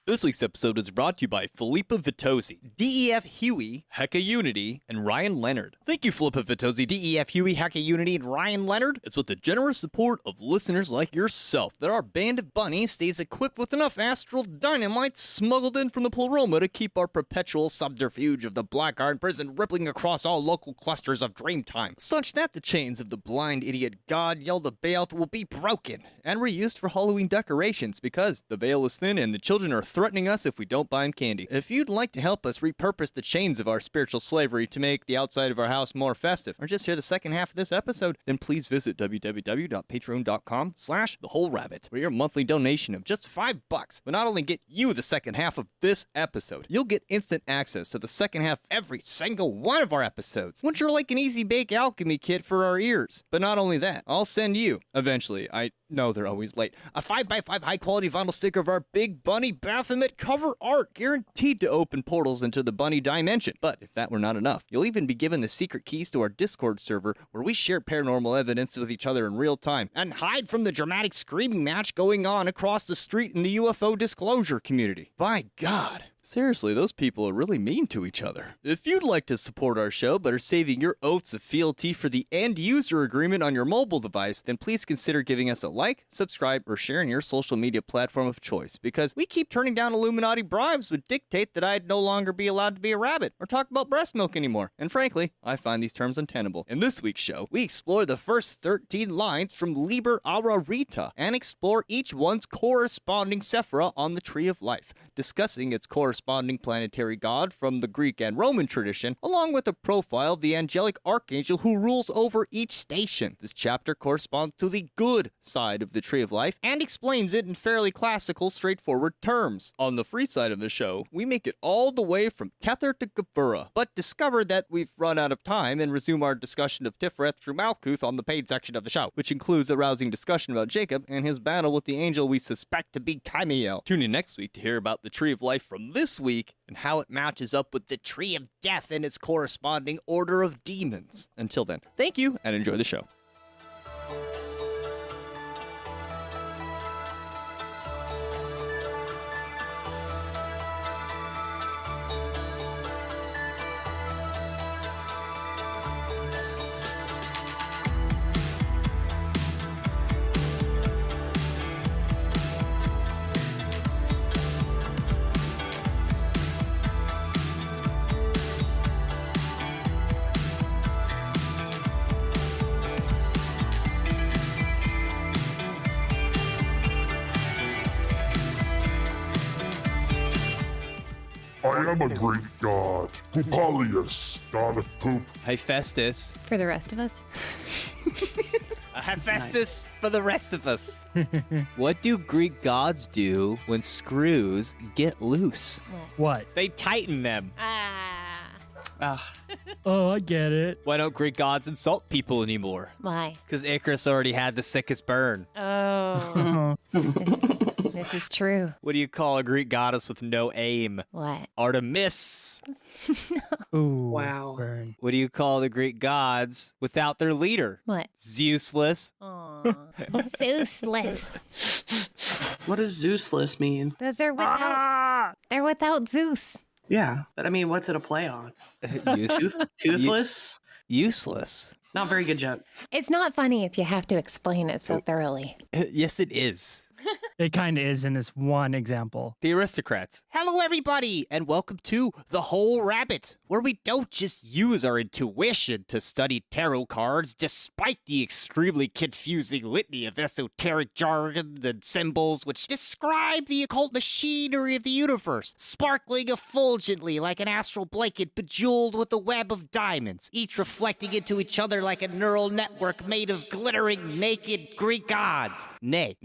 This week's episode is brought to you by Philippa Vitozzi, DEF Huey, Hecka Unity, and Ryan Leonard. Thank you, Philippa Vitozzi, DEF Huey, Hecka Unity, and Ryan Leonard. It's with the generous support of listeners like yourself that our band of bunnies stays equipped with enough astral dynamite smuggled in from the pleroma to keep our perpetual subterfuge of the Black Iron Prison rippling across all local clusters of Dreamtime, such that the chains of the blind idiot god Yaldabaoth will be broken and reused for Halloween decorations because the veil is thin and the children are threatening us if we don't buy them candy. If you'd like to help us repurpose the chains of our spiritual slavery to make the outside of our house more festive, or just hear the second half of this episode, then please visit www.patreon.com/thewholerabbit, where your monthly donation of just $5 will not only get you the second half of this episode, you'll get instant access to the second half of every single one of our episodes, which are like an easy bake alchemy kit for our ears. But not only that, I'll send you, eventually, I know they're always late, a 5x5 high-quality vinyl sticker of our Big Bunny Baphomet cover art, guaranteed to open portals into the bunny dimension. But if that were not enough, you'll even be given the secret keys to our Discord server, where we share paranormal evidence with each other in real time, and hide from the dramatic screaming match going on across the street in the UFO disclosure community. By God. Seriously, those people are really mean to each other. If you'd like to support our show but are saving your oaths of fealty for the end-user agreement on your mobile device, then please consider giving us a like, subscribe, or share in your social media platform of choice, because we keep turning down Illuminati bribes would dictate that I'd no longer be allowed to be a rabbit or talk about breast milk anymore. And frankly, I find these terms untenable. In this week's show, we explore the first 13 lines from Liber ARARITA and explore each one's corresponding sephirah on the Tree of Life, discussing its corresponding planetary god from the Greek and Roman tradition, along with a profile of the angelic archangel who rules over each station. This chapter corresponds to the good side of the Tree of Life and explains it in fairly classical, straightforward terms. On the free side of the show, we make it all the way from Kether to Gevurah, but discover that we've run out of time and resume our discussion of Tiphareth through Malkuth on the paid section of the show, which includes a rousing discussion about Jacob and his battle with the angel we suspect to be Kamael. Tune in next week to hear about the Tree of Life from this week and how it matches up with the Tree of Death and its corresponding order of demons. Until then, thank you and enjoy the show. I am a Greek god, Poopalius, god of poop. Hephaestus. For the rest of us? Hephaestus for the rest of us. What do Greek gods do when screws get loose? What? They tighten them. Oh, I get it. Why don't Greek gods insult people anymore? Why? Because Icarus already had the sickest burn. Oh. This is true. What do you call a Greek goddess with no aim? What? Artemis. Ooh. Wow. Burn. What do you call the Greek gods without their leader? What? Zeusless. Aw. Zeusless. What does Zeusless mean? Those are without. They're without Zeus. Yeah, but I mean, what's it a play on? Toothless? Useless. Not a very good joke. It's not funny if you have to explain it so thoroughly. Yes, it is. It kind of is in this one example. The aristocrats. Hello, everybody, and welcome to The Whole Rabbit, where we don't just use our intuition to study tarot cards, despite the extremely confusing litany of esoteric jargon and symbols which describe the occult machinery of the universe, sparkling effulgently like an astral blanket bejeweled with a web of diamonds, each reflecting into each other like a neural network made of glittering, naked Greek gods. Nay,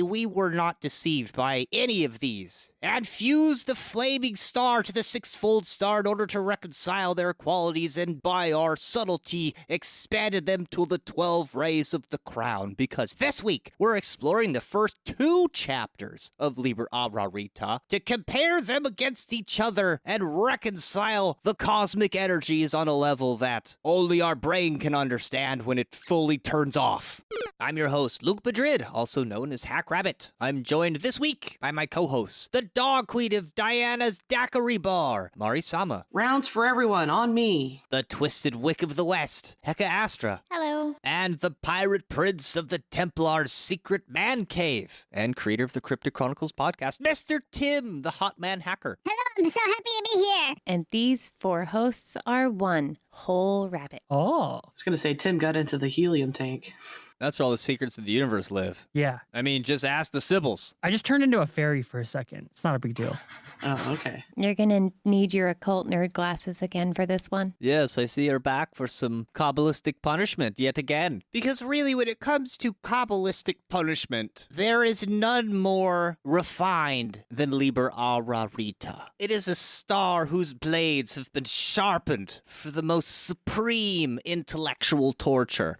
we were not deceived by any of these, and fused the flaming star to the sixfold star in order to reconcile their qualities, and by our subtlety expanded them to the 12 rays of the crown, because this week we're exploring the first 2 chapters of Liber ARARITA to compare them against each other and reconcile the cosmic energies on a level that only our brain can understand when it fully turns off. I'm your host, Luke Madrid, also known known as Hack Rabbit. I'm joined this week by my co-host, the dog queen of Diana's Daiquiri Bar, Mari-sama. Rounds for everyone, on me. The twisted wick of the West, Heka Astra. Hello. And the pirate prince of the Templar's secret man cave, and creator of the Cryptic Chronicles podcast, Mr. Tim, the hot man hacker. Hello, I'm so happy to be here. And these 4 hosts are one whole rabbit. Oh, I was going to say, Tim got into the helium tank. That's where all the secrets of the universe live. yeah. I mean, just ask the Sibyls. I just turned into a fairy for a second. It's not a big deal. Oh, okay. You're gonna need your occult nerd glasses again for this one. Yes, I see you're back for some Kabbalistic punishment yet again. Because really, when it comes to Kabbalistic punishment, there is none more refined than Liber ARARITA. It is a star whose blades have been sharpened for the most supreme intellectual torture.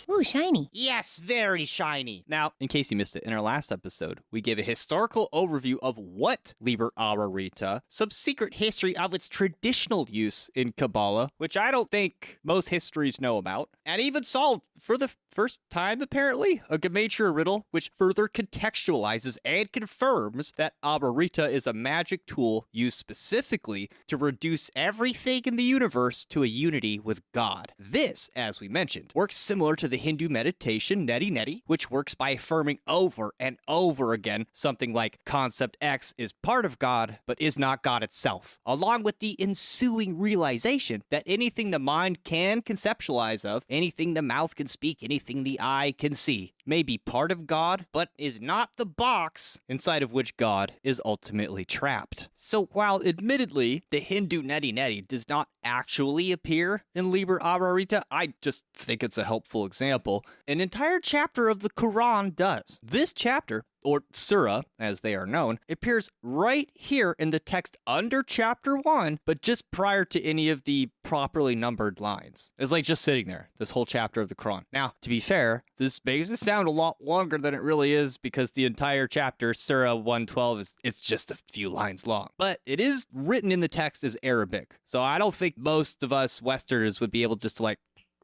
Ooh, shiny. Yes, very shiny. Now, in case you missed it, in our last episode, we gave a historical overview of what Liber ARARITA, some secret history of its traditional use in Kabbalah, which I don't think most histories know about, and even solved for the first time, apparently, a Gematria riddle, which further contextualizes and confirms that ARARITA is a magic tool used specifically to reduce everything in the universe to a unity with God. This, as we mentioned, works similar to the Hindu meditation Neti Neti, which works by affirming over and over again something like concept X is part of God, but is not God itself, along with the ensuing realization that anything the mind can conceptualize of, anything the mouth can speak, anything the eye can see, may be part of God, but is not the box inside of which God is ultimately trapped. So while admittedly the Hindu Neti Neti does not actually appear in Liber ARARITA, I just think it's a helpful example. An entire chapter of the Quran does. This chapter, or surah, as they are known, appears right here in the text under chapter 1, but just prior to any of the properly numbered lines. It's like just sitting there, this whole chapter of the Quran. Now, to be fair, this makes it sound a lot longer than it really is because the entire chapter, Surah 112, it's just a few lines long. But it is written in the text as Arabic, so I don't think most of us Westerners would be able just to like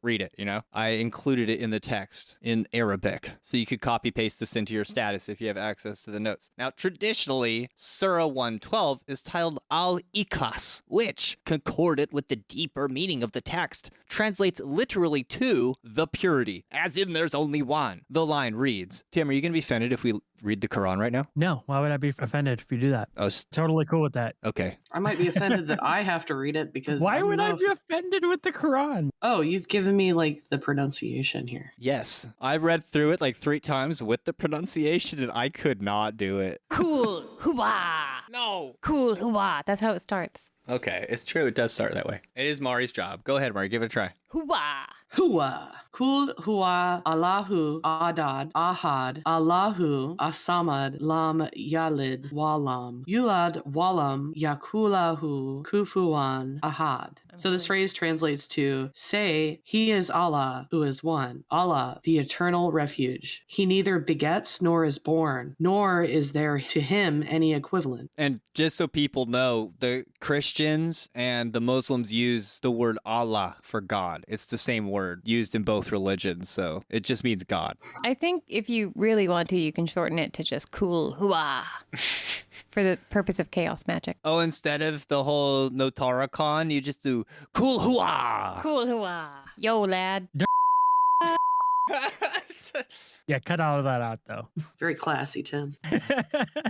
read it, you know? I included it in the text in Arabic, so you could copy paste this into your status if you have access to the notes. Now, traditionally, Surah 112 is titled Al-Ikhlas, which, concordant with the deeper meaning of the text, translates literally to the purity, as in there's only one. The line reads, Tim, are you going to be offended if we read the Quran right now? No, why would I be offended if you do that? Oh, Totally cool with that. okay. I might be offended that I have to read it because Why don't would I know be offended with the Quran? Oh, you've given me like the pronunciation here. Yes, I read through it like 3 times with the pronunciation, and I could not do it. Cool. Hooah. No! Cool. Hooah. That's how it starts. Okay, it's true. It does start that way. It is Mari's job. Go ahead, Mari. Give it a try. Hooah. Hua. Kul Hua Allahu Adad Ahad Allahu Asamad Lam Yalid Walam Yulad Walam Yakulahu Kufuwan Ahad. So this phrase translates to, say, He is Allah who is one, Allah, the eternal refuge. He neither begets nor is born, nor is there to him any equivalent. And just so people know, the Christians and the Muslims use the word Allah for God. It's the same word used in both religions, so it just means God. I think if you really want to, you can shorten it to just cool. Hooah. For the purpose of chaos magic. Oh, instead of the whole Notaracon, you just do cool hooah. Cool. Hooah. Yo, lad. Yeah, cut all of that out, though. Very classy, Tim.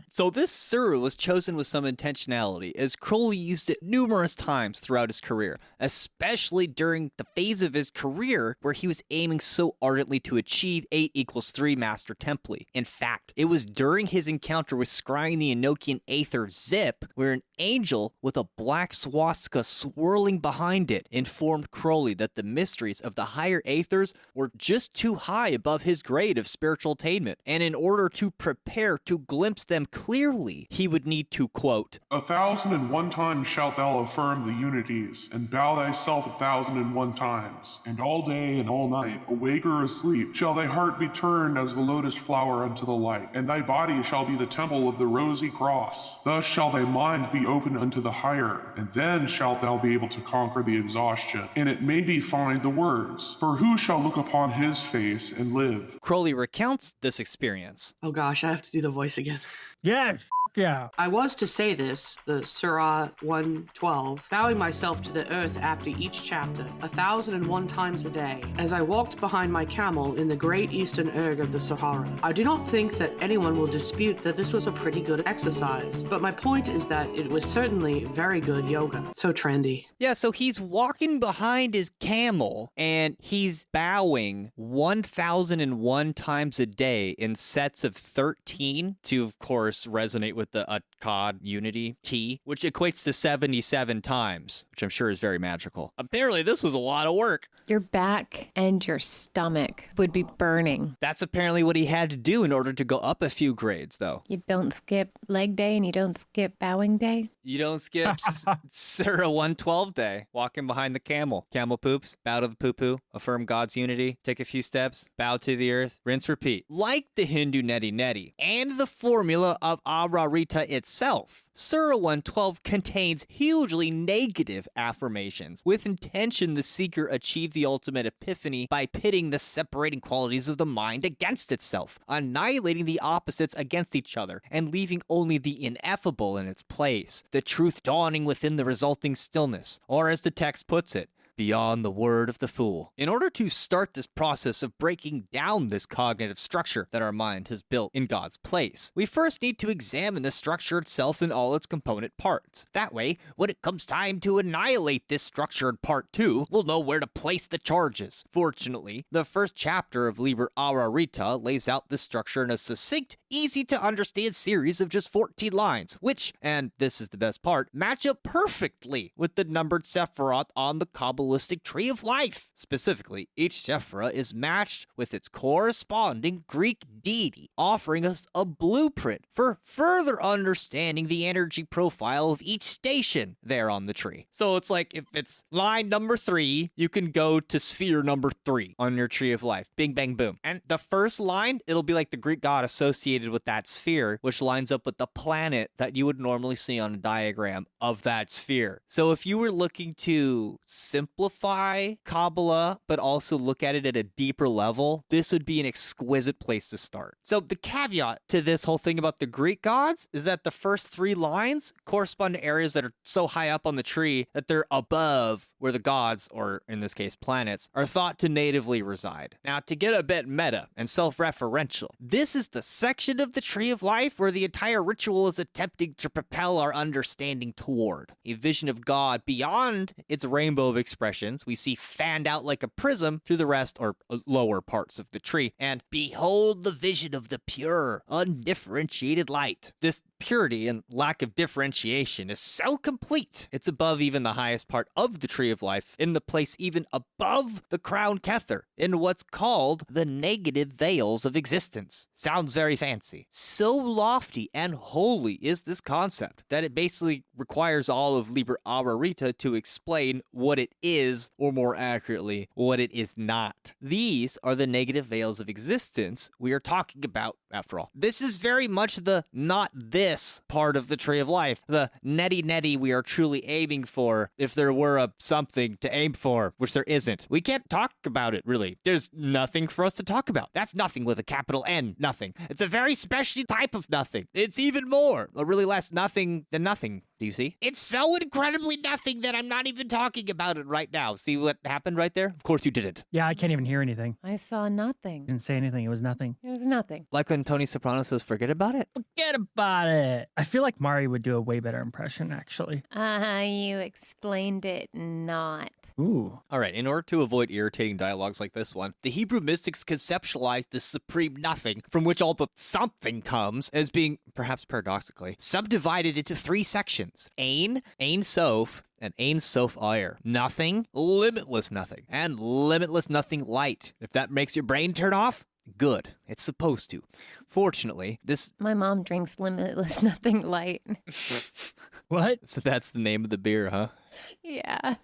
So this surah was chosen with some intentionality, as Crowley used it numerous times throughout his career, especially during the phase of his career where he was aiming so ardently to achieve 8=3 Master Template. In fact, it was during his encounter with scrying the Enochian Aether Zip, where an angel with a black swastika swirling behind it informed Crowley that the mysteries of the higher Aethers were just too high above his grade of spiritual attainment, and in order to prepare to glimpse them clearly, he would need to, quote, 1,001 times shalt thou affirm the unities, and bow thyself 1,001 times, and all day and all night, awake or asleep, shall thy heart be turned as the lotus flower unto the light, and thy body shall be the temple of the rosy cross. Thus shall thy mind be open unto the higher, and then shalt thou be able to conquer the exhaustion. And it made me find the words, for who shall look upon his face and live live. Crowley recounts this experience. Oh gosh, I have to do the voice again. Yes. Yeah. I was to say this, the Surah 112, bowing myself to the earth after each chapter, 1,001 times a day, as I walked behind my camel in the great eastern erg of the Sahara. I do not think that anyone will dispute that this was a pretty good exercise, but my point is that it was certainly very good yoga. So trendy. Yeah, so he's walking behind his camel and he's bowing 1,001 times a day in sets of 13 to, of course, resonate with the Akkad unity key, which equates to 77 times, which I'm sure is very magical. Apparently, this was a lot of work. Your back and your stomach would be burning. That's apparently what he had to do in order to go up a few grades, though. You don't skip leg day and you don't skip bowing day. You don't skip Surah 112 day, walking behind the camel. Camel poops, bow to the poo-poo, affirm God's unity, take a few steps, bow to the earth, rinse, repeat. Like the Hindu neti neti and the formula of Ararita itself, Surah 112 contains hugely negative affirmations. With intention, the seeker achieved the ultimate epiphany by pitting the separating qualities of the mind against itself, annihilating the opposites against each other, and leaving only the ineffable in its place, the truth dawning within the resulting stillness, or as the text puts it, beyond the word of the fool. In order to start this process of breaking down this cognitive structure that our mind has built in God's place, we first need to examine the structure itself in all its component parts. That way, when it comes time to annihilate this structure in part 2, we'll know where to place the charges. Fortunately, the first chapter of Liber ARARITA lays out this structure in a succinct, easy to understand series of just 14 lines, which, and this is the best part, match up perfectly with the numbered sephirah on the Kabbalistic tree of life. Specifically, each sephirah is matched with its corresponding Greek deity, offering us a blueprint for further understanding the energy profile of each station there on the tree. So it's like if it's line number 3, you can go to sphere number 3 on your tree of life. Bing, bang, boom. And the first line, it'll be like the Greek god associated with that sphere, which lines up with the planet that you would normally see on a diagram of that sphere. So if you were looking to simplify Kabbalah, but also look at it at a deeper level, this would be an exquisite place to start. So the caveat to this whole thing about the Greek gods is that the first 3 lines correspond to areas that are so high up on the tree that they're above where the gods, or in this case planets, are thought to natively reside. Now, to get a bit meta and self-referential, this is the section of the Tree of Life where the entire ritual is attempting to propel our understanding toward a vision of God beyond its rainbow of expressions we see fanned out like a prism through the rest or lower parts of the tree, and behold the vision of the pure, undifferentiated light. This purity and lack of differentiation is so complete, it's above even the highest part of the Tree of Life, in the place even above the crown Kether, in what's called the negative veils of existence. Sounds very fancy. So lofty and holy is this concept that it basically requires all of Liber ARARITA to explain what it is, or more accurately, what it is not. These are the negative veils of existence we are talking about, after all. This is very much the not this part of the Tree of Life, the neti we are truly aiming for, if there were a something to aim for, which there isn't. We can't talk about it, really. There's nothing for us to talk about. That's nothing with a capital N, nothing. It's a very special type of nothing. It's even more, a really less nothing than nothing. Do you see? It's so incredibly nothing that I'm not even talking about it right now. See what happened right there? Of course you didn't. Yeah, I can't even hear anything. I saw nothing. Didn't say anything. It was nothing. It was nothing. Like when Tony Soprano says, forget about it? Forget about it. I feel like Mari would do a way better impression, actually. You explained it not. Ooh. All right, in order to avoid irritating dialogues like this one, the Hebrew mystics conceptualized the supreme nothing, from which all the something comes, as being, perhaps paradoxically, subdivided into 3 sections. Ein Sof, and Ein Sof Ayer. Nothing, limitless nothing, and limitless nothing light. If that makes your brain turn off, good. It's supposed to. Fortunately, this... My mom drinks limitless nothing light. What? So that's the name of the beer, huh? Yeah.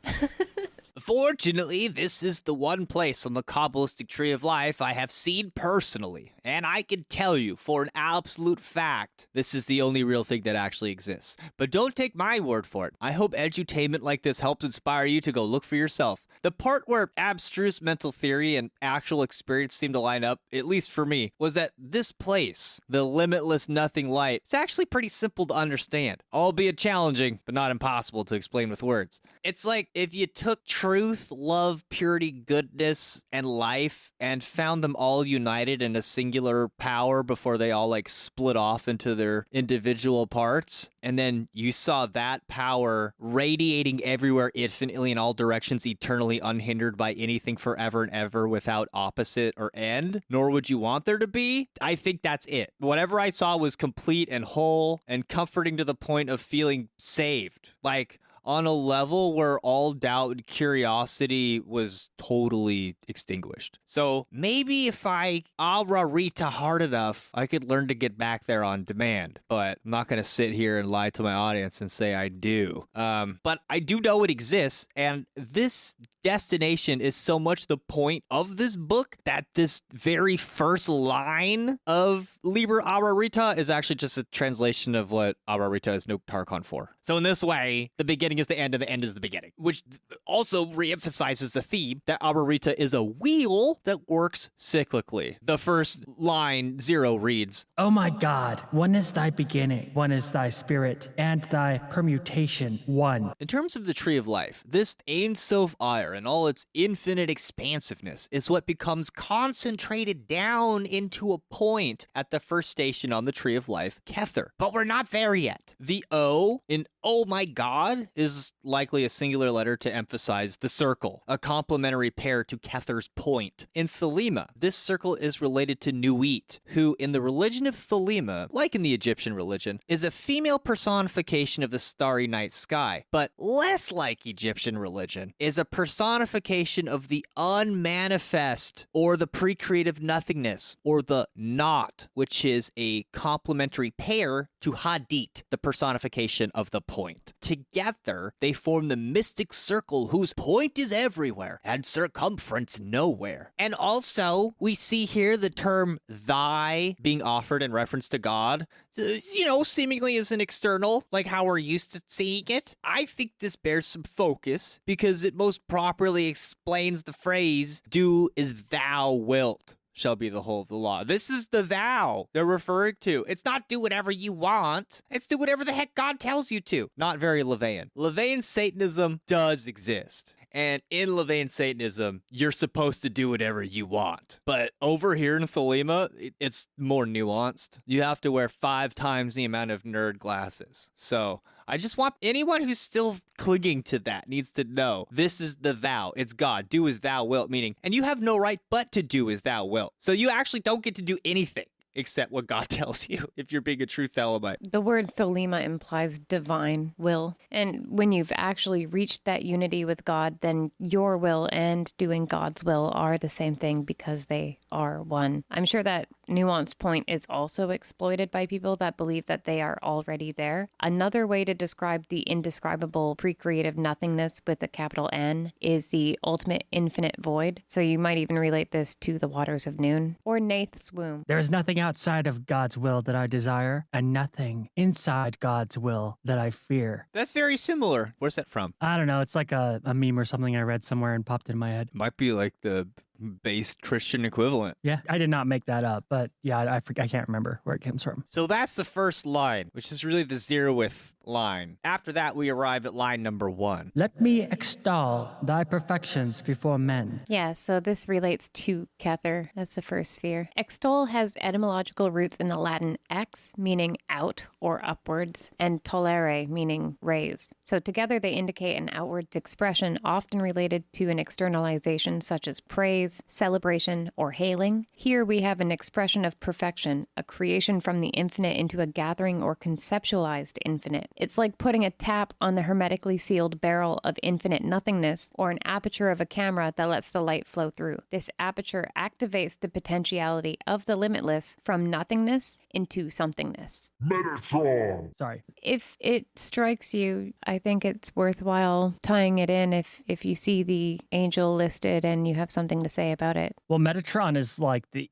Fortunately, this is the one place on the Kabbalistic Tree of Life I have seen personally, and I can tell you for an absolute fact, this is the only real thing that actually exists. But don't take my word for it. I hope edutainment like this helps inspire you to go look for yourself. The part where abstruse mental theory and actual experience seem to line up, at least for me, was that this place, the limitless nothing light, it's actually pretty simple to understand, albeit challenging, but not impossible to explain with words. It's like if you took truth, love, purity, goodness, and life and found them all united in a singular power before they all like split off into their individual parts, and then you saw that power radiating everywhere infinitely in all directions, eternally unhindered by anything forever and ever without opposite or end, nor would you want there to be. I think that's it. Whatever I saw was complete and whole and comforting to the point of feeling saved. Like, on a level where all doubt and curiosity was totally extinguished. So maybe if I ARARITA hard enough, I could learn to get back there on demand. But I'm not going to sit here and lie to my audience and say I do. But I do know it exists, and this destination is so much the point of this book that this very first line of Liber ARARITA is actually just a translation of what ARARITA is no Tarkon for. So in this way, the beginning is the end and the end is the beginning, which also reemphasizes the theme that ARARITA is a wheel that works cyclically. The first line, 0, reads, Oh my God, one is thy beginning, one is thy spirit, and thy permutation, one. In terms of the Tree of Life, this Ein Sof Ire and all its infinite expansiveness is what becomes concentrated down into a point at the first station on the Tree of Life, Kether. But we're not there yet. The O in Oh my God is likely a singular letter to emphasize the circle, a complementary pair to Kether's point. In Thelema, this circle is related to Nuit, who in the religion of Thelema, like in the Egyptian religion, is a female personification of the starry night sky, but less like Egyptian religion, is a personification of the unmanifest, or the pre-creative nothingness, or the not, which is a complementary pair to Hadit, the personification of the point. Together, they form the mystic circle whose point is everywhere and circumference nowhere. And also, we see here the term thy being offered in reference to God, seemingly as an external, like how we're used to seeing it. I think this bears some focus because it most properly explains the phrase, do as thou wilt shall be the whole of the law. This is the thou they're referring to. It's not do whatever you want. It's do whatever the heck God tells you to. Not very LaVeyan. LaVeyan Satanism does exist. And in LaVeyan Satanism, you're supposed to do whatever you want. But over here in Thelema, it's more nuanced. You have to wear 5 times the amount of nerd glasses. So I just want anyone who's still clinging to that needs to know this is the thou. It's God. Do as thou wilt, meaning, and you have no right but to do as thou wilt. So you actually don't get to do anything except what God tells you if you're being a true Thelemite. The word Thelema implies divine will. And when you've actually reached that unity with God, then your will and doing God's will are the same thing because they are one. I'm sure that nuanced point is also exploited by people that believe that they are already there. Another way to describe the indescribable pre-creative nothingness with a capital N is the ultimate infinite void. So you might even relate this to the waters of noon or Nath's womb. There is nothing outside of God's will that I desire, and nothing inside God's will that I fear. That's very similar. Where's that from? I don't know. It's like a meme or something I read somewhere and popped in my head. Might be like the based Christian equivalent. Yeah, I did not make that up, but yeah, I can't remember where it comes from. So that's the first line, which is really the zeroth line. After that, we arrive at line number 1. Let me extol thy perfections before men. Yeah, so this relates to Kether. That's the first sphere. Extol has etymological roots in the Latin ex, meaning out or upwards, and tolere, meaning raise. So together they indicate an outwards expression often related to an externalization such as praise, celebration, or hailing. Here we have an expression of perfection, a creation from the infinite into a gathering or conceptualized infinite. It's like putting a tap on the hermetically sealed barrel of infinite nothingness or an aperture of a camera that lets the light flow through. This aperture activates the potentiality of the limitless from nothingness into somethingness. Metatron! Sorry. If it strikes you, I think it's worthwhile tying it in if you see the angel listed and you have something to say about it. Well, Metatron is like the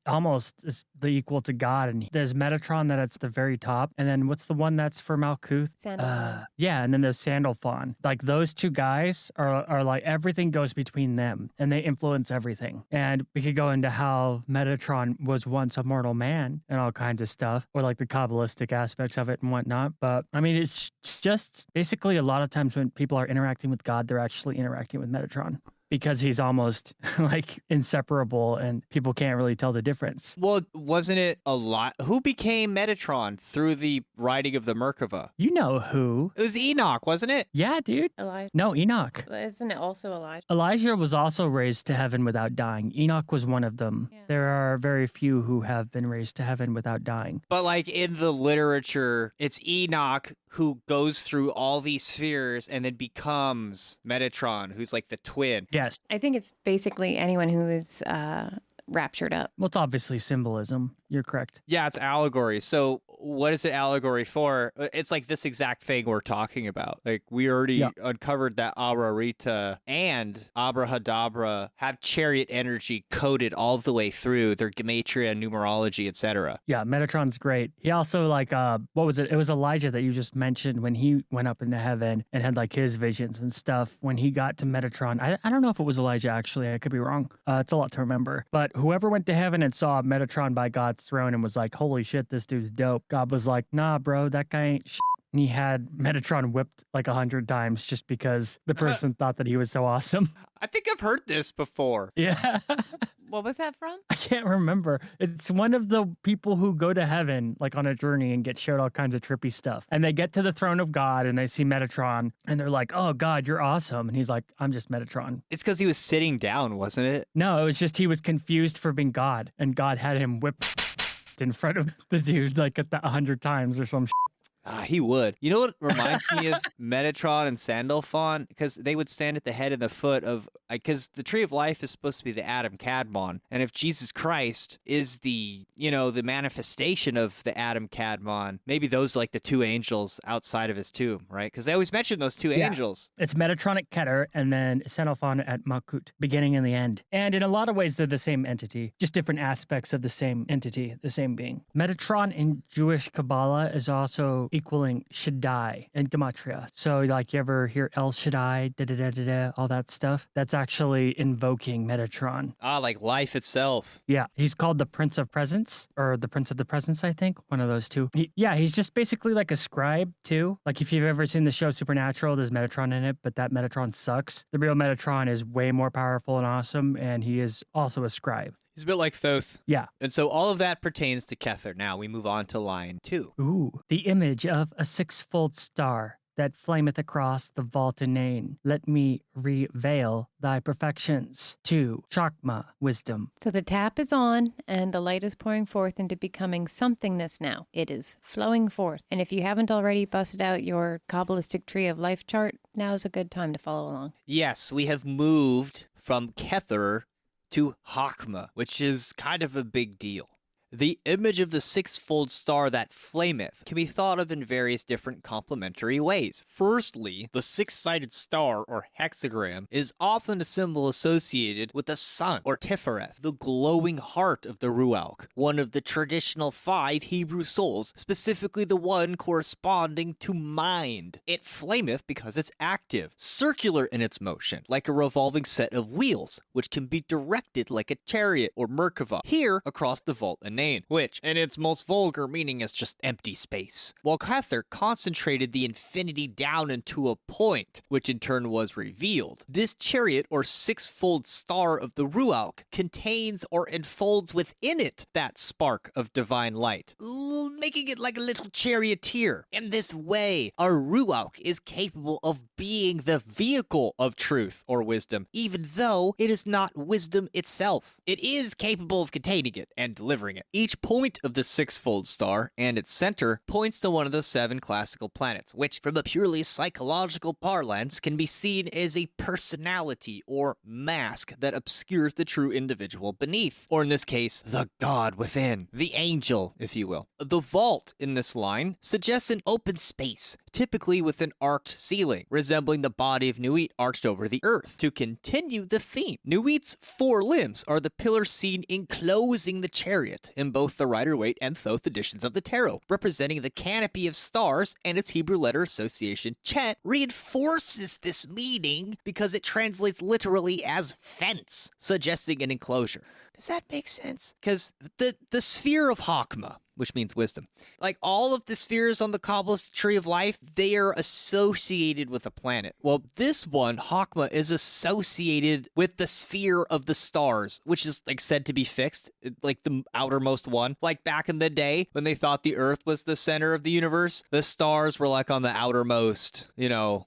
equal to God, and there's Metatron that it's the very top, and then what's the one that's for Malkuth? Sandalphon. Yeah, and then there's Sandalphon. Like those two guys are like everything goes between them and they influence everything. And we could go into how Metatron was once a mortal man and all kinds of stuff, or like the Kabbalistic aspects of it and whatnot. But I mean, it's just basically a lot of times when people are interacting with God, they're actually interacting with Metatron, because he's almost like inseparable and people can't really tell the difference. Well, wasn't it a lot? Who became Metatron through the writing of the Merkava? You know who? It was Enoch, wasn't it? Yeah, dude. Elijah. No, Enoch. Isn't it also Elijah? Elijah was also raised to heaven without dying. Enoch was one of them. Yeah. There are very few who have been raised to heaven without dying. But like in the literature, it's Enoch who goes through all these spheres and then becomes Metatron, who's like the twin. Yes. I think it's basically anyone who is raptured up. Well, it's obviously symbolism. You're correct. Yeah, it's allegory. So what is it allegory for? It's like this exact thing we're talking about. Like we already uncovered that Ararita and Abrahadabra have chariot energy coded all the way through their gematria, numerology, etc. Yeah, Metatron's great. He also like what was it? It was Elijah that you just mentioned when he went up into heaven and had like his visions and stuff. When he got to Metatron, I don't know if it was Elijah actually. I could be wrong. It's a lot to remember. But whoever went to heaven and saw Metatron by God's throne and was like, "Holy shit, this dude's dope." God was like, "Nah, bro, that guy ain't shit." And he had Metatron whipped like 100 times just because the person thought that he was so awesome. I think I've heard this before. Yeah. What was that from? I can't remember. It's one of the people who go to heaven like on a journey and get showed all kinds of trippy stuff. And they get to the throne of God and they see Metatron and they're like, "Oh God, you're awesome." And he's like, "I'm just Metatron." It's because he was sitting down, wasn't it? No, it was just he was confused for being God and God had him whipped in front of the dude like at the 100 times or some shit. He would. You know what reminds me of Metatron and Sandalphon? Because they would stand at the head and the foot of... Because the Tree of Life is supposed to be the Adam Kadmon. And if Jesus Christ is the, the manifestation of the Adam Kadmon, maybe those are like the two angels outside of his tomb, right? Because they always mention those two angels. It's Metatron at Kether and then Sandalphon at Malkuth, beginning and the end. And in a lot of ways, they're the same entity, just different aspects of the same entity, the same being. Metatron in Jewish Kabbalah is also equaling Shaddai in Gematria. So like you ever hear El Shaddai, da-da-da-da-da, all that stuff? That's actually invoking Metatron. Like life itself. Yeah, he's called the Prince of Presence, or the Prince of the Presence, I think. One of those two. He's just basically like a scribe, too. Like if you've ever seen the show Supernatural, there's Metatron in it, but that Metatron sucks. The real Metatron is way more powerful and awesome, and he is also a scribe. He's a bit like Thoth. Yeah. And so all of that pertains to Kether. Now we move on to line 2. Ooh. The image of a sixfold star that flameth across the vault inane. Let me reveal thy perfections. 2. Chakma, wisdom. So the tap is on and the light is pouring forth into becoming somethingness now. It is flowing forth. And if you haven't already busted out your Kabbalistic Tree of Life chart, now is a good time to follow along. Yes, we have moved from Kether to Chakma, which is kind of a big deal. The image of the sixfold star that flameth can be thought of in various different complementary ways. Firstly, the six-sided star, or hexagram, is often a symbol associated with the sun, or Tiphareth, the glowing heart of the Ruach, one of the traditional 5 Hebrew souls, specifically the one corresponding to mind. It flameth because it's active, circular in its motion, like a revolving set of wheels, which can be directed like a chariot or Merkava, here across the vault and which, in its most vulgar meaning, is just empty space. While Kether concentrated the infinity down into a point, which in turn was revealed, this chariot or sixfold star of the Ruach contains or enfolds within it that spark of divine light, making it like a little charioteer. In this way, our Ruach is capable of being the vehicle of truth or wisdom, even though it is not wisdom itself. It is capable of containing it and delivering it. Each point of the sixfold star and its center points to one of the 7 classical planets, which, from a purely psychological parlance, can be seen as a personality or mask that obscures the true individual beneath, or in this case, the god within, the angel, if you will. The vault in this line suggests an open space typically with an arched ceiling, resembling the body of Nuit arched over the earth. To continue the theme, Nuit's 4 limbs are the pillars seen enclosing the chariot in both the Rider-Waite and Thoth editions of the tarot, representing the canopy of stars, and its Hebrew letter association, Chet, reinforces this meaning because it translates literally as fence, suggesting an enclosure. Does that make sense? Because the sphere of Hakma, which means wisdom, like all of the spheres on the Kabbalist tree of life, they are associated with a planet. Well, this one, Hakma, is associated with the sphere of the stars, which is like said to be fixed, like the outermost one. Like back in the day when they thought the Earth was the center of the universe, the stars were like on the outermost,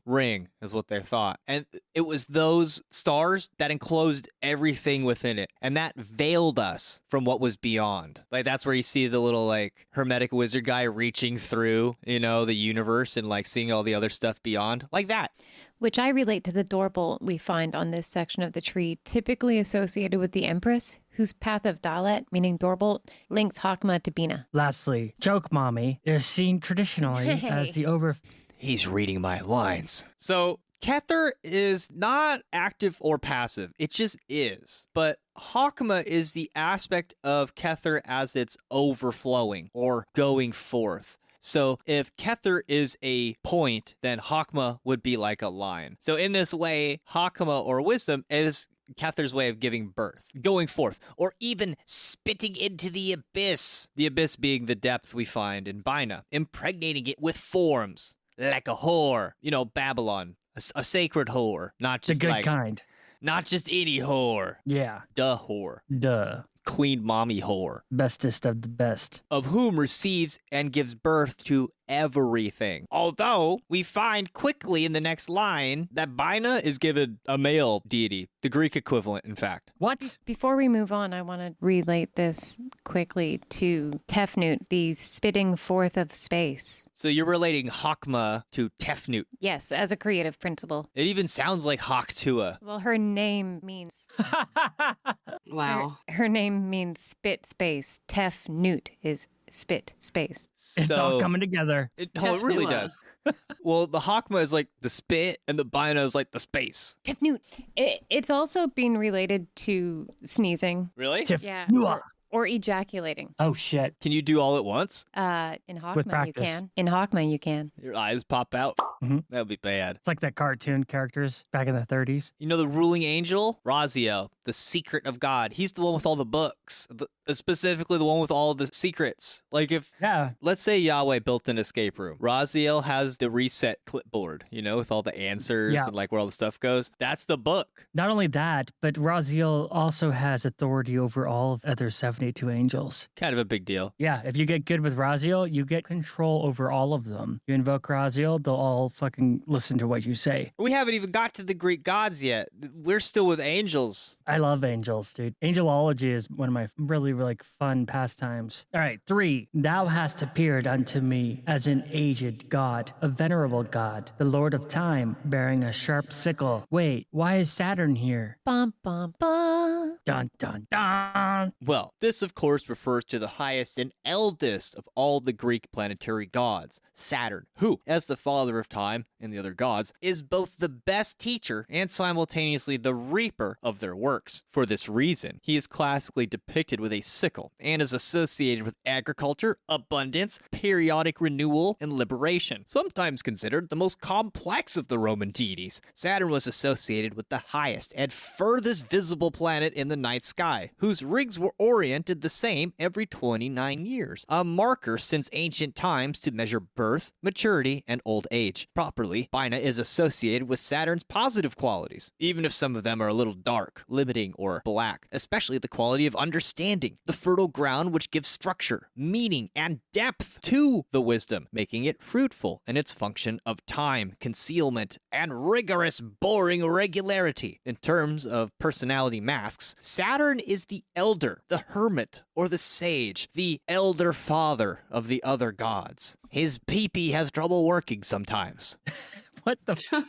ring is what they thought. And it was those stars that enclosed everything within it. And that veiled us from what was beyond. Like that's where you see the little like hermetic wizard guy reaching through, the universe and like seeing all the other stuff beyond. Like that. Which I relate to the doorbolt we find on this section of the tree, typically associated with the Empress, whose path of Dalet, meaning doorbolt, links Hakma to Bina. Lastly, Joke Mommy is seen traditionally as the He's reading my lines. So Kether is not active or passive. It just is. But Hakma is the aspect of Kether as it's overflowing or going forth. So if Kether is a point, then Hakma would be like a line. So in this way, Hakma or wisdom is Kether's way of giving birth, going forth, or even spitting into the abyss. The abyss being the depths we find in Bina, impregnating it with forms, like a whore, Babylon, a sacred whore, not just the good like, kind. not just any whore. Yeah. Duh whore. Duh. Queen mommy whore. Bestest of the best. Of whom receives and gives birth to everything. Although we find quickly in the next line that Bina is given a male deity, the Greek equivalent, in fact. What? Before we move on, I want to relate this quickly to Tefnut, the spitting forth of space. So you're relating Hakma to Tefnut. Yes, as a creative principle. It even sounds like Haktua. Well, her name means... Wow. Her name means spit space. Tefnut is spit space. It's all coming together. It really does. Well, the Hakma is like the spit, and the Bina is like the space. Tefnut. It's also been related to sneezing. Really? Yeah. Nua. Or ejaculating. Oh, shit. Can you do all at once? In Hakma, you practice. can. In Hakma, you can. Your eyes pop out? Mhm. That would be bad. It's like that cartoon characters back in the 30s. You know the ruling angel? Raziel, the secret of God. He's the one with all the books, specifically the one with all the secrets. Like if, Yeah. let's say Yahweh built an escape room. Raziel has the reset clipboard, with all the answers Yeah. and like where all the stuff goes. That's the book. Not only that, but Raziel also has authority over all of other 72 angels. Kind of a big deal. Yeah, if you get good with Raziel, you get control over all of them. You invoke Raziel, they'll all fucking listen to what you say. We haven't even got to the Greek gods yet. We're still with angels. I love angels, dude. Angelology is one of my really, really fun pastimes. All right, 3. Thou hast appeared unto me as an aged god, a venerable god, the lord of time, bearing a sharp sickle. Wait, why is Saturn here? Bum, bum, bum. Dun, dun, dun. Well, this of course refers to the highest and eldest of all the Greek planetary gods, Saturn, who, as the father of time and the other gods, is both the best teacher and simultaneously the reaper of their works. For this reason, he is classically depicted with a sickle and is associated with agriculture, abundance, periodic renewal, and liberation. Sometimes considered the most complex of the Roman deities, Saturn was associated with the highest and furthest visible planet in the night sky, whose rings were oriented the same every 29 years, a marker since ancient times to measure birth, maturity, and old age. Properly, Bina is associated with Saturn's positive qualities, even if some of them are a little dark, limiting, or black, especially the quality of understanding, the fertile ground which gives structure, meaning, and depth to the wisdom, making it fruitful in its function of time, concealment, and rigorous, boring regularity. In terms of personality masks, Saturn is the elder, the hermit, or the sage, the elder father of the other gods. His pee-pee has trouble working sometimes. What the?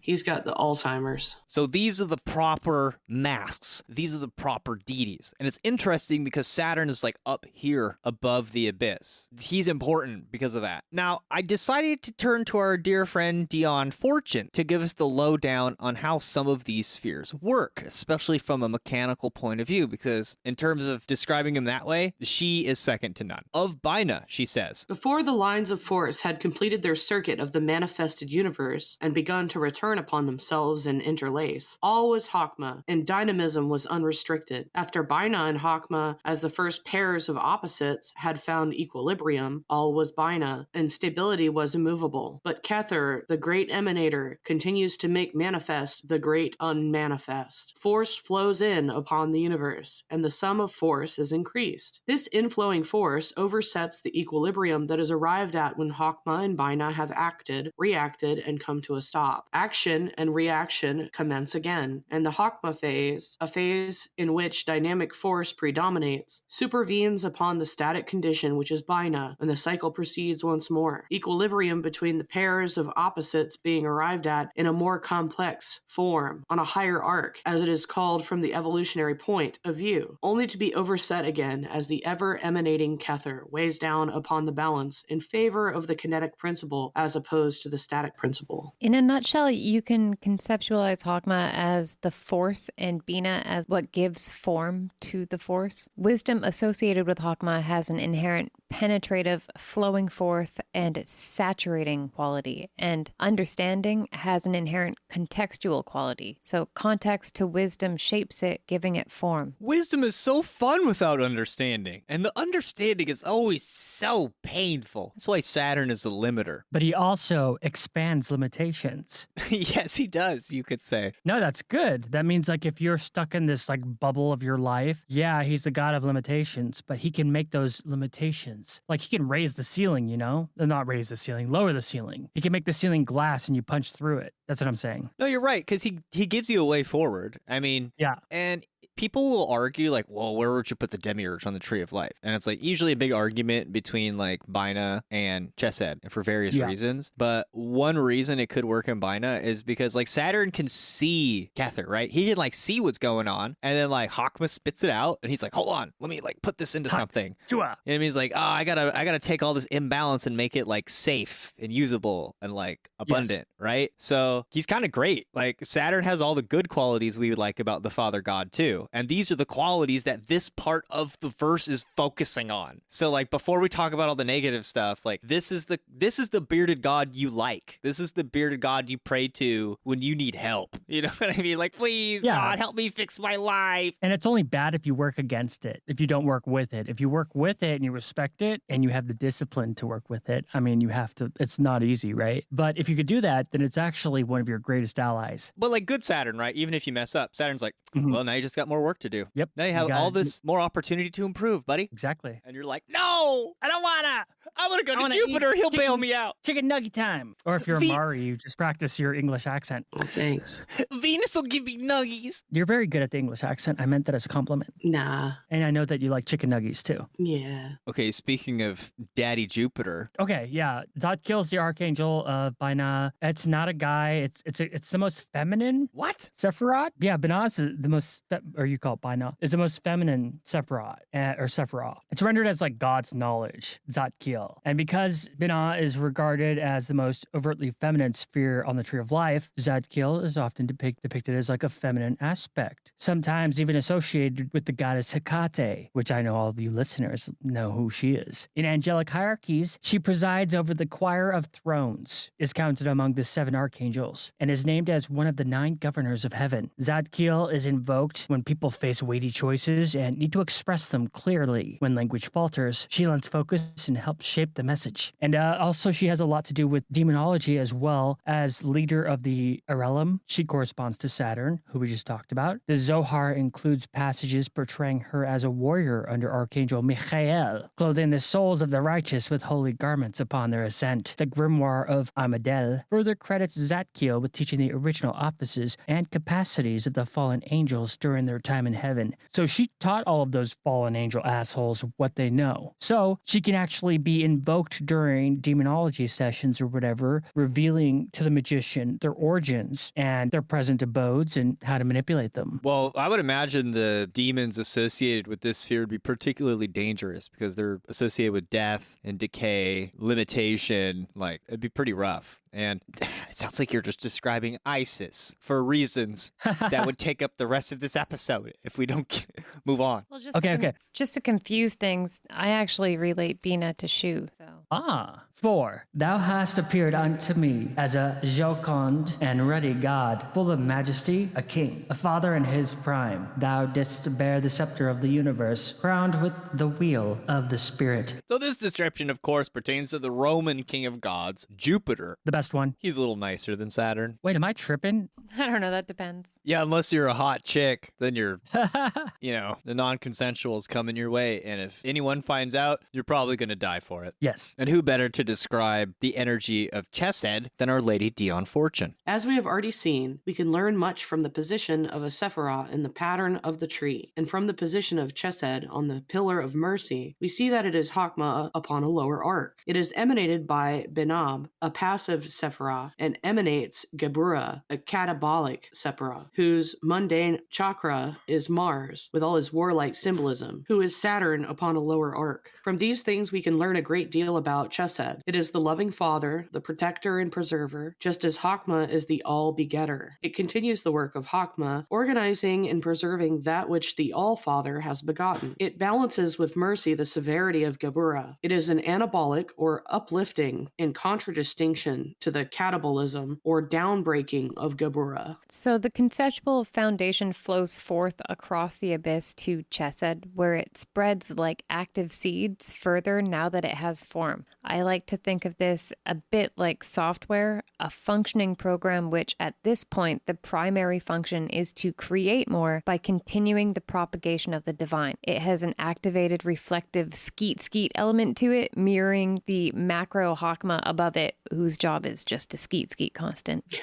He's got the Alzheimer's. So these are the proper masks. These are the proper deities. And it's interesting because Saturn is like up here above the abyss. He's important because of that. Now, I decided to turn to our dear friend Dion Fortune to give us the lowdown on how some of these spheres work, especially from a mechanical point of view, because in terms of describing him that way, she is second to none. Of Bina, she says, Before the lines of force had completed their circuit of the manifested universe and begun to return upon themselves and interlace, all was Hakma, and dynamism was unrestricted. After Bina and Hakma, as the first pairs of opposites, had found equilibrium, all was Bina, and stability was immovable. But Kether, the great emanator, continues to make manifest the great unmanifest. Force flows in upon the universe, and the sum of force is increased. This inflowing force oversets the equilibrium that is arrived at when Hakma and Bina have acted, reacted, and come to a stop. Action and reaction commence again, and the Hakma phase, a phase in which dynamic force predominates, supervenes upon the static condition which is Bina, and the cycle proceeds once more. Equilibrium between the pairs of opposites being arrived at in a more complex form, on a higher arc, as it is called from the evolutionary point of view, only to be overset again as the ever-emanating Kether weighs down upon the balance in favor of the kinetic principle as opposed to the static principle. In a nutshell, you can conceptualize Hakma as the force and Bina as what gives form to the force. Wisdom associated with Hakma has an inherent penetrative, flowing forth, and saturating quality, and understanding has an inherent contextual quality. So context to wisdom shapes it, giving it form. wisdom is so fun without understanding, and the understanding is always so painful. That's why Saturn is the limiter. But he also expands limitations. Yes, he does, you could say. No, that's good. That means like if you're stuck in this like bubble of your life, yeah, he's the god of limitations, but he can make those limitations. Like he can raise the ceiling, you know? Not raise the ceiling, lower the ceiling. He can make the ceiling glass and you punch through it. That's what I'm saying. No, you're right, because he gives you a way forward. I mean, Yeah. and people will argue like, well, where would you put the demiurge on the tree of life? And it's like usually a big argument between like Bina and Chesed, and for various reasons. But one reason it could work in Bina is because like Saturn can see Kether, right? He can like see what's going on, and then like Hakma spits it out, and he's like, hold on, let me like put this into something. Chua. And he's like, oh, I gotta take all this imbalance and make it like safe and usable and like abundant, right? So he's kind of great. Like Saturn has all the good qualities we would like about the Father God too. And these are the qualities that this part of the verse is focusing on. So like before we talk about all the negative stuff, like this is the bearded God you like. This is the bearded God you pray to when you need help. You know what I mean? Like, please, God, help me fix my life. And it's only bad if you work against it, if you don't work with it. If you work with it and you respect it and you have the discipline to work with it, I mean, you have to, it's not easy, right? But if you could do that, then it's actually one of your greatest allies. But like good Saturn, right? Even if you mess up, Saturn's like, well, now you just got more work to do. Yep. Now you have all this more opportunity to improve, buddy. Exactly. And you're like, no, I don't wanna. I want to go to Jupiter. He'll bail me out. Chicken nugget time. Or if you're a Mari, you just practice your English accent. Oh, thanks. Venus will give me nuggies. You're very good at the English accent. I meant that as a compliment. Nah. And I know that you like chicken nuggies too. Yeah. Okay, speaking of Daddy Jupiter. Okay, yeah. Zod kills the archangel of Bina. It's not a guy. It's the most feminine. What? Sephiroth? Yeah, Bina is the most, or you call it Bina, is the most feminine Sephiroth, or Sephiroth. It's rendered as like God's knowledge, Zatkil. And because Bina is regarded as the most overtly feminine sphere on the Tree of Life, Zadkiel is often depicted as like a feminine aspect, sometimes even associated with the goddess Hecate, which I know all of you listeners know who she is. In angelic hierarchies, she presides over the choir of thrones, is counted among the 7 archangels, and is named as one of the 9 governors of heaven. Zadkiel is invoked when people face weighty choices and need to express them clearly. When language falters, she lends focus and helps shape the message. And also she has a lot to do with demonology as well. As leader of the Arelem, she corresponds to Saturn, who we just talked about. The Zohar includes passages portraying her as a warrior under Archangel Michael, clothing the souls of the righteous with holy garments upon their ascent. The grimoire of Amadel further credits Zadkiel with teaching the original offices and capacities of the fallen angels during their time in heaven. So she taught all of those fallen angel assholes what they know. So she can actually be be invoked during demonology sessions or whatever, revealing to the magician their origins and their present abodes and how to manipulate them. Well, I would imagine the demons associated with this sphere would be particularly dangerous because they're associated with death and decay, limitation. Like, it'd be pretty rough. And it sounds like you're just describing ISIS for reasons that would take up the rest of this episode if we don't move on. Well, just to confuse things, I actually relate Bina to Shu. So. 4. Thou hast appeared unto me as a jocund and ruddy god, full of majesty, a king, a father in his prime. Thou didst bear the scepter of the universe, crowned with the wheel of the spirit. So this description, of course, pertains to the Roman king of gods, Jupiter. The best one. He's a little nicer than Saturn. Wait, am I tripping? I don't know. That depends. Yeah, unless you're a hot chick, then you're, the non-consensual's coming your way. And if anyone finds out, you're probably going to die for it. Yes. And who better to describe the energy of Chesed than our Lady Dion Fortune? As we have already seen, we can learn much from the position of a sephirah in the pattern of the tree, and from the position of Chesed on the pillar of mercy, we see that it is Hakma upon a lower arc. It is emanated by Benab, a passive sephirah, and emanates Gevurah, a catabolic sephirah, whose mundane chakra is Mars, with all his warlike symbolism, who is Saturn upon a lower arc. From these things we can learn a great deal about Chesed. It is the loving father, the protector and preserver, just as Hakma is the all-begetter. It continues the work of Hakma, organizing and preserving that which the All-Father has begotten. It balances with mercy the severity of Gevurah. It is an anabolic or uplifting in contradistinction to the catabolism or downbreaking of Gevurah. So the conceptual foundation flows forth across the abyss to Chesed, where it spreads like active seeds further now that it has form. I like to think of this a bit like software, a functioning program which at this point the primary function is to create more by continuing the propagation of the divine. It has an activated reflective skeet element to it, mirroring the macro Hakma above it, whose job is just to skeet constant.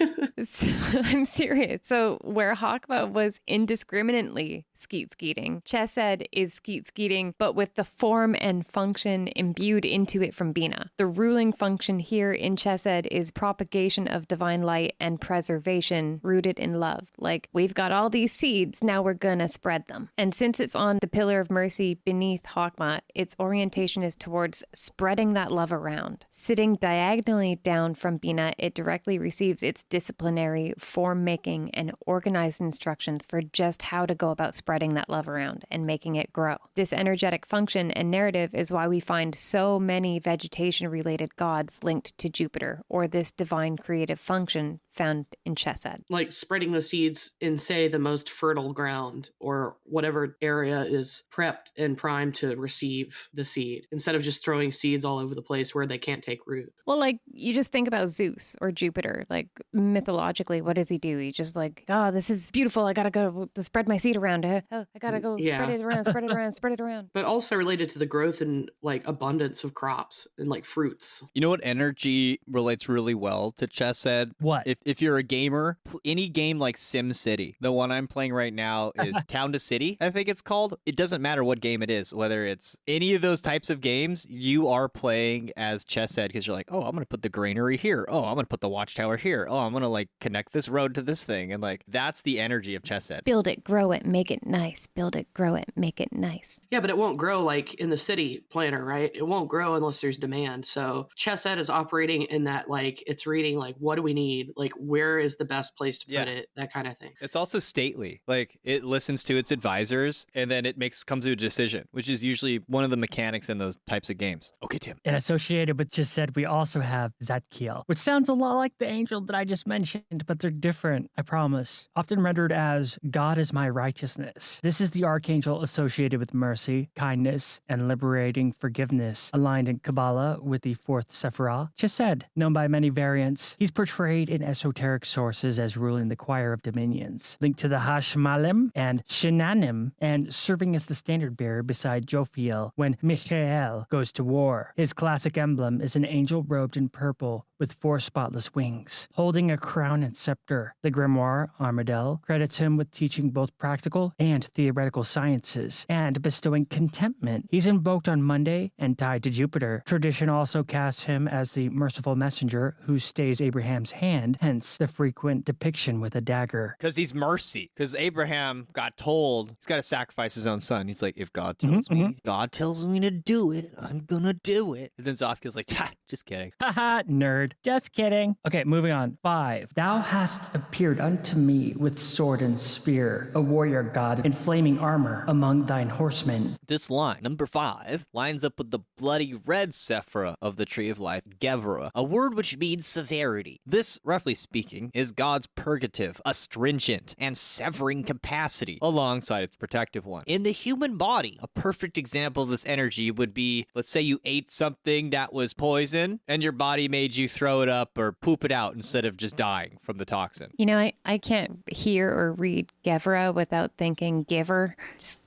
I'm serious. So where Hakma was indiscriminately skeeting, Chesed is skeeting, but with the form and function imbued into it from Bina. The ruling function here in Chesed is propagation of divine light and preservation rooted in love. Like, we've got all these seeds, now we're gonna spread them. And since it's on the pillar of mercy beneath Hakma, its orientation is towards spreading that love around. Sitting diagonally down from Bina, it directly receives its disciplinary, form-making, and organized instructions for just how to go about spreading that love around and making it grow. This energetic function and narrative is why we find so many vegetation-related gods linked to Jupiter, or this divine creative function found in Chesed. Like spreading the seeds in, say, the most fertile ground or whatever area is prepped and primed to receive the seed, instead of just throwing seeds all over the place where they can't take root. Well, like, you just think about Zeus or Jupiter. Like, mythologically, what does he do? He just like, oh, this is beautiful. I gotta go spread my seed around. Oh, I gotta go spread it around, spread it around, spread it around. But also related to the growth and like abundance of crops and like fruits. You know what energy relates really well to Chesed? What? If you're a gamer, any game like SimCity, the one I'm playing right now is Town to City, I think it's called. It doesn't matter what game it is, whether it's any of those types of games, you are playing as Chesed because you're like, oh, I'm going to put the granary here. Oh, I'm going to put the watchtower here. Oh, I'm going to like connect this road to this thing. And like, that's the energy of Chesed. Build it, grow it, make it nice. Build it, grow it, make it nice. Yeah, but it won't grow like in the city planner, right? It won't grow unless there's demand. So Chesed is operating in that, like, it's reading like, what do we need? Like, where is the best place to put it? That kind of thing. It's also stately. Like, it listens to its advisors and then it comes to a decision, which is usually one of the mechanics in those types of games. Okay, Tim. And associated with Chesed, we also have Zadkiel, which sounds a lot like the angel that I just mentioned, but they're different, I promise. Often rendered as God is my righteousness. This is the archangel associated with mercy, kindness, and liberating forgiveness, aligned in Kabbalah with the fourth sephirah. Chesed, known by many variants, he's portrayed in esoteric sources as ruling the choir of dominions, linked to the Hashmalim and Shinanim, and serving as the standard bearer beside Jophiel when Michael goes to war. His classic emblem is an angel robed in purple with 4 spotless wings, holding a crown and scepter. The grimoire, Armadale, credits him with teaching both practical and theoretical sciences, and bestowing contentment. He's invoked on Monday and tied to Jupiter. Tradition also casts him as the merciful messenger who stays Abraham's hand, hence the frequent depiction with a dagger. Because he's mercy. Because Abraham got told he's got to sacrifice his own son. He's like, if God tells me, God tells me to do it, I'm gonna do it. And then Zofkiel's like, just kidding. Haha, nerd. Just kidding. Okay, moving on. 5. Thou hast appeared unto me with sword and spear, a warrior god in flaming armor among thine horsemen. This line, number 5, lines up with the bloody red sephirah of the Tree of Life, Gevurah, a word which means severity. This, roughly speaking, is God's purgative, astringent, and severing capacity, alongside its protective one. In the human body, a perfect example of this energy would be, let's say you ate something that was poison, and your body made you throw it up or poop it out instead of just dying from the toxin. You know, I can't hear or read Gevurah without thinking giver.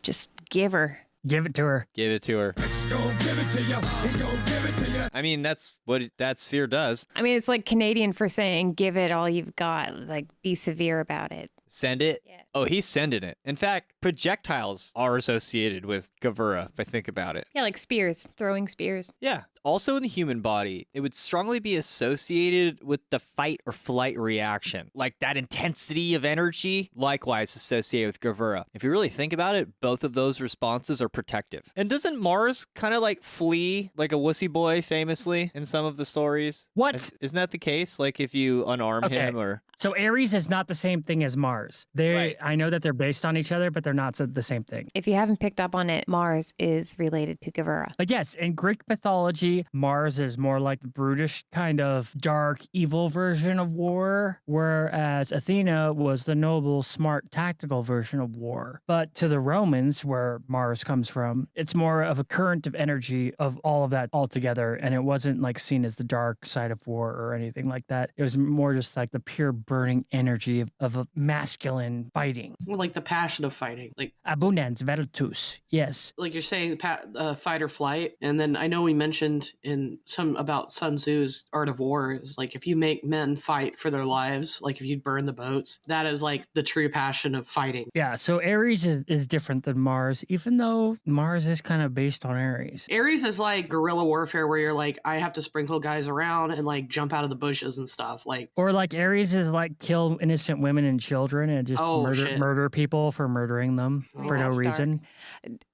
Just giver. Give it to her. Give it to her. It's gonna give it to you. He gonna give it to you. I mean, that's what that sphere does. I mean, it's like Canadian for saying give it all you've got. Like, be severe about it. Send it? Yeah. Oh, he's sending it. In fact, projectiles are associated with Gevurah, if I think about it. Yeah, like spears, throwing spears. Yeah. Also in the human body, it would strongly be associated with the fight or flight reaction. Like that intensity of energy, likewise associated with Gevurah. If you really think about it, both of those responses are protective. And doesn't Mars kind of like flee like a wussy boy famously in some of the stories? What? Isn't that the case? Like if you unarm him or... So Aries is not the same thing as Mars. Right. I know that they're based on each other, but they're not the same thing. If you haven't picked up on it, Mars is related to Gevurah. But yes, in Greek mythology, Mars is more like the brutish kind of dark, evil version of war, whereas Athena was the noble, smart, tactical version of war. But to the Romans, where Mars comes from, it's more of a current of energy of all of that altogether, and it wasn't like seen as the dark side of war or anything like that. It was more just like the pure burning energy of a masculine fighting. Or like the passion of fighting. Like Abundance, virtus, yes. like you're saying, fight or flight. And then I know we mentioned in some about Sun Tzu's Art of War is like if you make men fight for their lives, like if you burn the boats, that is like the true passion of fighting. Yeah, so Aries is different than Mars, even though Mars is kind of based on Aries. Aries is like guerrilla warfare where you're like, I have to sprinkle guys around and like jump out of the bushes and stuff. Like, Or like Aries is like kill innocent women and children and just murder people for murdering them for no that's reason.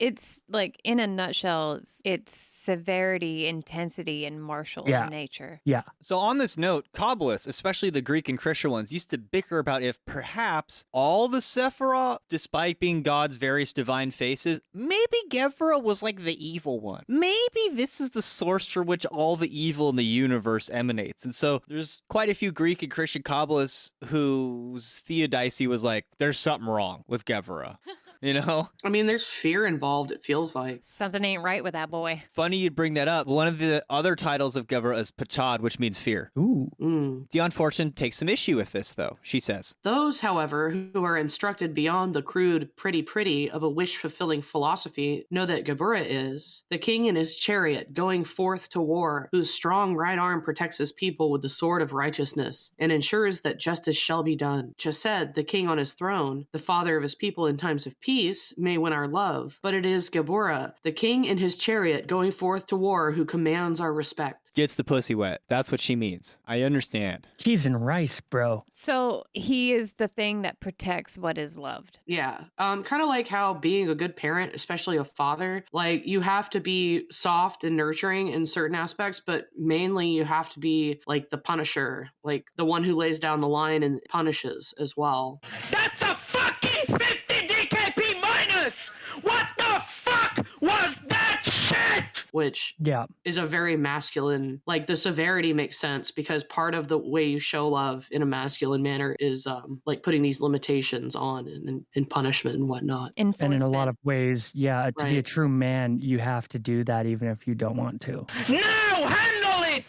It's like, in a nutshell, it's severity, intensity, and martial in nature. Yeah. So on this note, Kabbalists, especially the Greek and Christian ones, used to bicker about if perhaps all the sephirah, despite being God's various divine faces, maybe Gevurah was like the evil one. Maybe this is the source from which all the evil in the universe emanates. And so there's quite a few Greek and Christian Kabbalists whose theodicy was like, there's something wrong with Gevurah. You know? I mean, there's fear involved, it feels like. Something ain't right with that boy. Funny you'd bring that up. One of the other titles of Gevurah is Pachad, which means fear. Ooh. Dion Fortune takes some issue with this, though. She says, Those, however, who are instructed beyond the crude pretty of a wish-fulfilling philosophy know that Gevurah is the king in his chariot going forth to war, whose strong right arm protects his people with the sword of righteousness and ensures that justice shall be done. Chesed, the king on his throne, the father of his people in times of peace, may win our love. But it is Gevurah, the king in his chariot going forth to war, who commands our respect. gets the pussy wet. That's what she means. I understand. Cheese and rice, bro. So he is the thing that protects what is loved. Yeah. Kind of like how being a good parent, especially a father, like you have to be soft and nurturing in certain aspects, but mainly you have to be like the punisher, like the one who lays down the line and punishes as well. That's a fucking 50 DKP minus! What the fuck was that shit? Which Yeah. is a very masculine, like the severity makes sense because part of the way you show love in a masculine manner is like putting these limitations on and punishment and whatnot. And in a Enforcement. lot of ways, yeah, to be a Right. true man, you have to do that even if you don't want to. Now handle it!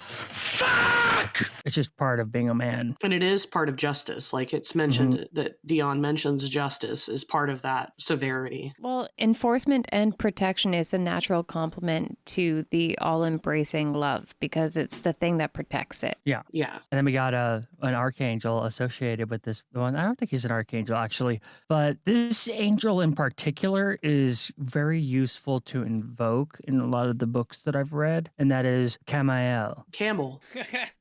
Fuck! It's just part of being a man. And it is part of justice. Like it's mentioned that Dion mentions justice is part of that severity. Well, enforcement and protection is a natural complement to the all-embracing love because it's the thing that protects it. Yeah. And then we got an archangel associated with this one. I don't think he's an archangel, actually. But this angel in particular is very useful to invoke in a lot of the books that I've read. And that is Kamael. Camel.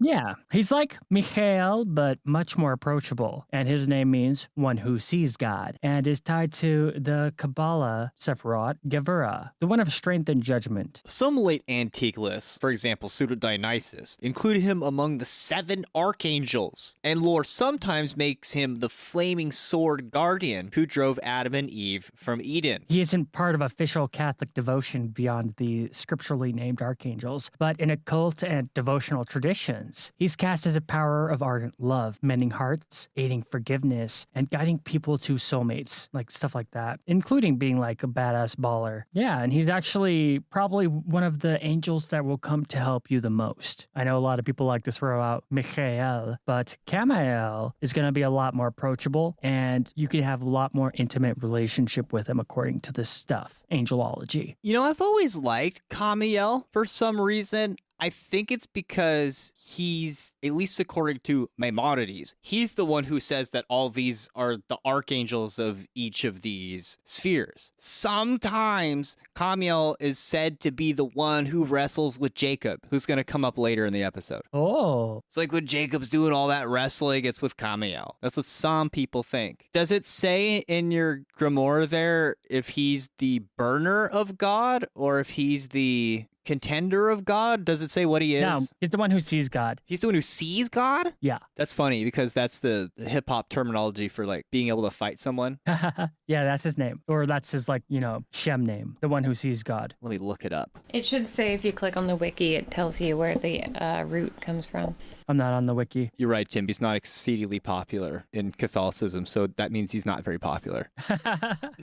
Yeah, he's like Michael, but much more approachable. And his name means one who sees God and is tied to the Kabbalah sephirah Gevurah, the one of strength and judgment. Some late antique lists, for example Pseudo-Dionysius, include him among the 7 archangels, and lore sometimes makes him the flaming sword guardian who drove Adam and Eve from Eden. He isn't part of official Catholic devotion beyond the scripturally named archangels, but in occult and devotional traditions, he's cast as a power of ardent love, mending hearts, aiding forgiveness, and guiding people to soulmates, like stuff like that, including being like a badass baller. Yeah, and he's actually probably one of the angels that will come to help you the most. I know a lot of people like to throw out Michael, but Kamael is going to be a lot more approachable, and you can have a lot more intimate relationship with him according to this stuff, angelology. You know, I've always liked Kamael for some reason. I think it's because he's, at least according to Maimonides, he's the one who says that all these are the archangels of each of these spheres. Sometimes Kamael is said to be the one who wrestles with Jacob, who's going to come up later in the episode. Oh. It's like when Jacob's doing all that wrestling, it's with Kamael. That's what some people think. Does it say in your grimoire there if he's the burner of God or if he's the contender of God? Does it say what he is? No, he's the one who sees God. He's the one who sees God? Yeah. That's funny because that's the hip-hop terminology for like being able to fight someone. Yeah, that's his name. Or that's his like, Shem name. The one who sees God. Let me look it up. It should say if you click on the wiki, it tells you where the root comes from. I'm not on the wiki. You're right, Jim. He's not exceedingly popular in Catholicism, so that means he's not very popular.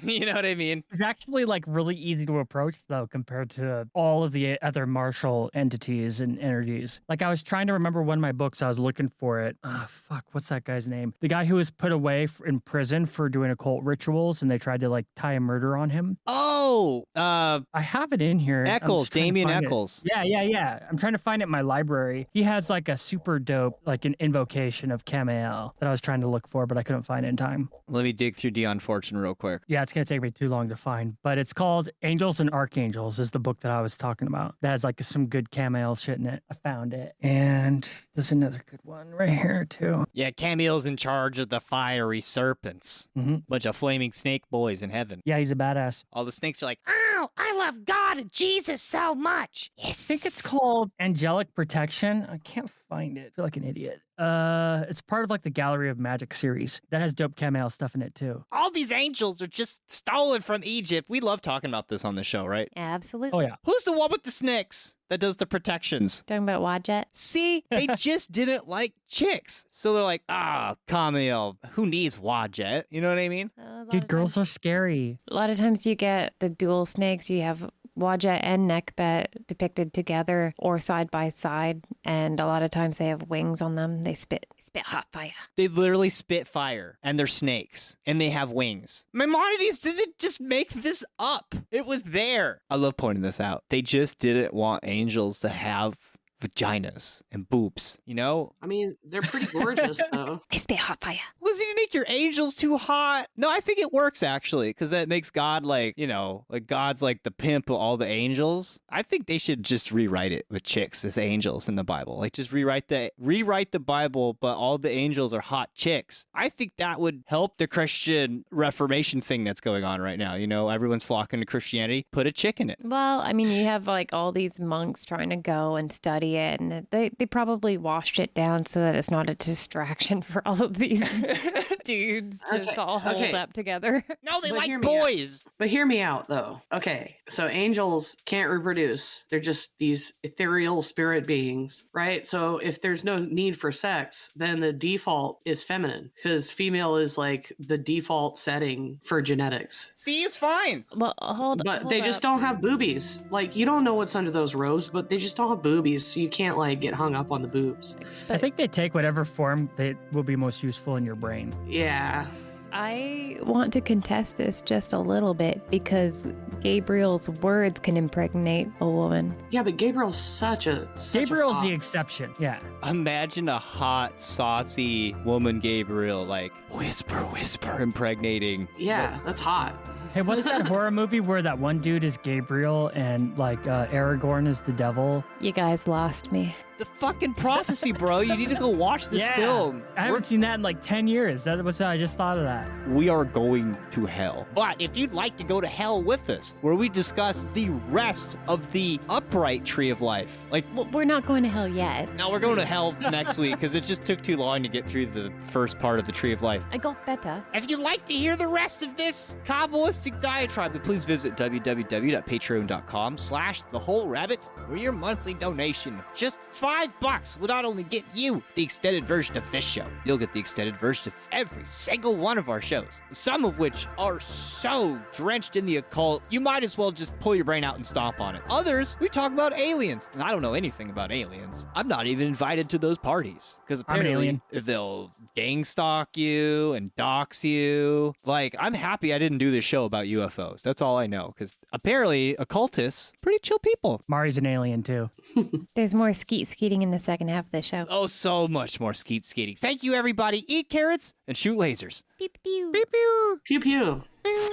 You know what I mean? It's actually like really easy to approach though compared to all of the other martial entities and energies. Like I was trying to remember one of my books, I was looking for it. Oh, fuck, what's that guy's name? The guy who was put away in prison for doing occult rituals and they tried to like tie a murder on him. Oh, I have it in here. Eccles, Damien Eccles. Yeah. I'm trying to find it in my library. He has like a super dope, like an invocation of Kamael that I was trying to look for, but I couldn't find it in time. Let me dig through Dion Fortune real quick. Yeah, it's going to take me too long to find, but it's called Angels and Archangels is the book that I was talking about. That has like some good Kamael shit in it. I found it. And there's another good one right here too. Yeah, Kamael's in charge of the fiery serpents. Bunch of flaming snake boys in heaven. Yeah, he's a badass. All the snakes are like, Oh, I love God and Jesus so much. I think it's called Angelic Protection. I can't find it. I feel like an idiot. It's part of like the Gallery of Magic series. That has dope Kamael stuff in it too. all these angels are just stolen from Egypt. We love talking about this on the show, right? Absolutely. Oh yeah. Who's the one with the snakes that does the protections? Talking about Wadjet? See, they just didn't like chicks. So they're like, Kamael, who needs Wadjet? You know what I mean? Dude, girls are scary. A lot of times you get the dual snakes. You have Wadjet and Neckbet depicted together or side by side, and a lot of times they have wings on them. They spit hot fire. They literally spit fire, and they're snakes, and they have wings. Maimonides didn't just make this up. It was there. I love pointing this out. They just didn't want angels to have vaginas and boobs, you know? I mean, they're pretty gorgeous, though. They spit hot fire. Was if you make your angels too hot? No, I think it works actually, because that makes God like, like God's like the pimp of all the angels. I think they should just rewrite it with chicks as angels in the Bible. Like just rewrite the Bible, but all the angels are hot chicks. I think that would help the Christian Reformation thing that's going on right now. You know, everyone's flocking to Christianity. Put a chick in it. Well, I mean, you have like all these monks trying to go and study it, and they probably washed it down so that it's not a distraction for all of these dudes just Okay, all hold okay. up together. No, they But like hear me out. boys. But hear me out, though. Okay, so angels can't reproduce. They're just these ethereal spirit beings, right? So if there's no need for sex, then the default is feminine, because female is like the default setting for genetics. See, it's fine. Well, hold But they just don't have boobies. Like, you don't know what's under those robes, but they just don't have boobies, so you can't, like, get hung up on the boobs. I think they take whatever form that will be most useful in your brain. Yeah. I want to contest this just a little bit because Gabriel's words can impregnate a woman. Yeah, but Gabriel's such a Gabriel's the fox. exception. Yeah. Imagine a hot, saucy woman Gabriel, like, whisper, impregnating. Yeah, that's hot. Hey, what's that horror movie where that one dude is Gabriel and like Aragorn is the devil? You guys lost me. The fucking prophecy, bro. You need to go watch this film. I haven't seen that in like 10 years. That was I just thought of that. We are going to hell. But if you'd like to go to hell with us, where we discuss the rest of the upright tree of life, like, Well, we're not going to hell yet. no, we're going to hell next week because it just took too long to get through the first part of the tree of life. I got better. If you'd like to hear the rest of this Kabbalistic diatribe, then please visit www.patreon.com/thewholerabbit, where your monthly donation, just $5, will not only get you the extended version of this show, you'll get the extended version of every single one of our shows, some of which are so drenched in the occult, you might as well just pull your brain out and stomp on it. Others, we talk about aliens, and I don't know anything about aliens. I'm not even invited to those parties, because I'm an apparently alien. they'll gang stalk you and dox you. Like, I'm happy I didn't do this show about UFOs. That's all I know, because apparently occultists, pretty chill people. Mari's an alien too. There's more skeeting in the second half of the show. Oh, so much more skeet skating. Thank you, everybody. Eat carrots and shoot lasers. Pew, pew. Pew pew. Pew pew. Pew.